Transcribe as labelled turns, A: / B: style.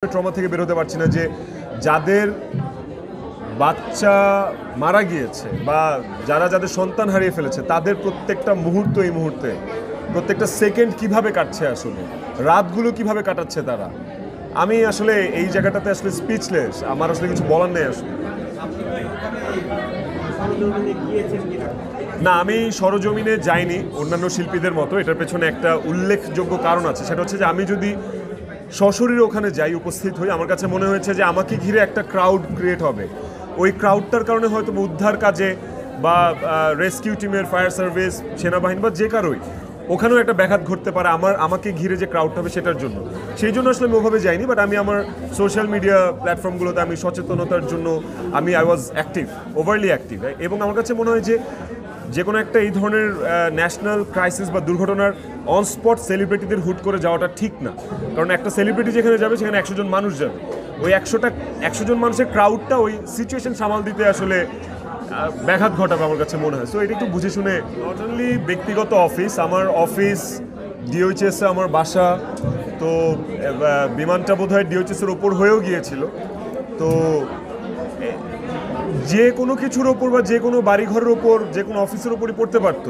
A: Trauma থেকে বেরোতে পারছি না যে যাদের বাচ্চা মারা গিয়েছে বা যাদের সন্তান হারিয়ে ফেলেছে তাদের প্রত্যেকটা মুহূর্ত এই মুহূর্তে প্রত্যেকটা সেকেন্ড কিভাবে কাটছে, আসলে রাতগুলো কিভাবে কাটাচ্ছে তারা। আমি আসলে এই জায়গাটাতে আসলে স্পিচলেস, আমার আসলে কিছু বলার নেই আসলে। না, আমি সরজমিনে যাইনি অন্যান্য শিল্পীদের মতো। এটার পেছনে একটা উল্লেখযোগ্য কারণ আছে, সেটা হচ্ছে যে আমি যদি সশরীরে ওখানে যাই, উপস্থিত হই, আমার কাছে মনে হয়েছে যে আমাকে ঘিরে একটা ক্রাউড ক্রিয়েট হবে। ওই ক্রাউডটার কারণে হয়তো উদ্ধার কাজে বা রেস্কিউ টিমের, ফায়ার সার্ভিস, সেনাবাহিনী বা যে কারোই ওখানেও একটা ব্যাঘাত ঘটতে পারে আমাকে ঘিরে যে ক্রাউডটা হবে সেটার জন্য। সেই জন্য আসলে আমি ওভাবে যাইনি, বাট আমি আমার সোশ্যাল মিডিয়া প্ল্যাটফর্মগুলোতে আমি সচেতনতার জন্য I was active, overlay active. এবং আমার কাছে মনে হয় যে কোনো একটা এই ধরনের ন্যাশনাল ক্রাইসিস বা দুর্ঘটনার অন স্পট সেলিব্রিটিদের হুট করে যাওয়াটা ঠিক না। কারণ একটা সেলিব্রিটি যেখানে যাবে সেখানে 100 জন মানুষ যাবে, ওই 100 জন মানুষের ক্রাউডটা ওই সিচুয়েশন সামাল দিতে আসলে ব্যাঘাত ঘটাবে আমার কাছে মনে হয়। সো এটা একটু বুঝে শুনে, নট অনলি ব্যক্তিগত অফিস, আমার অফিস ডিওএইচএসে আমার বাসা, তো বিমানটা বোধহয় ডিওএইচএসের ওপর হয়েও গিয়েছিল। তো যে কোনো কিছুর ওপর বা যে কোনো বাড়িঘরের ওপর, যে কোনো অফিসের ওপরই পড়তে পারতো।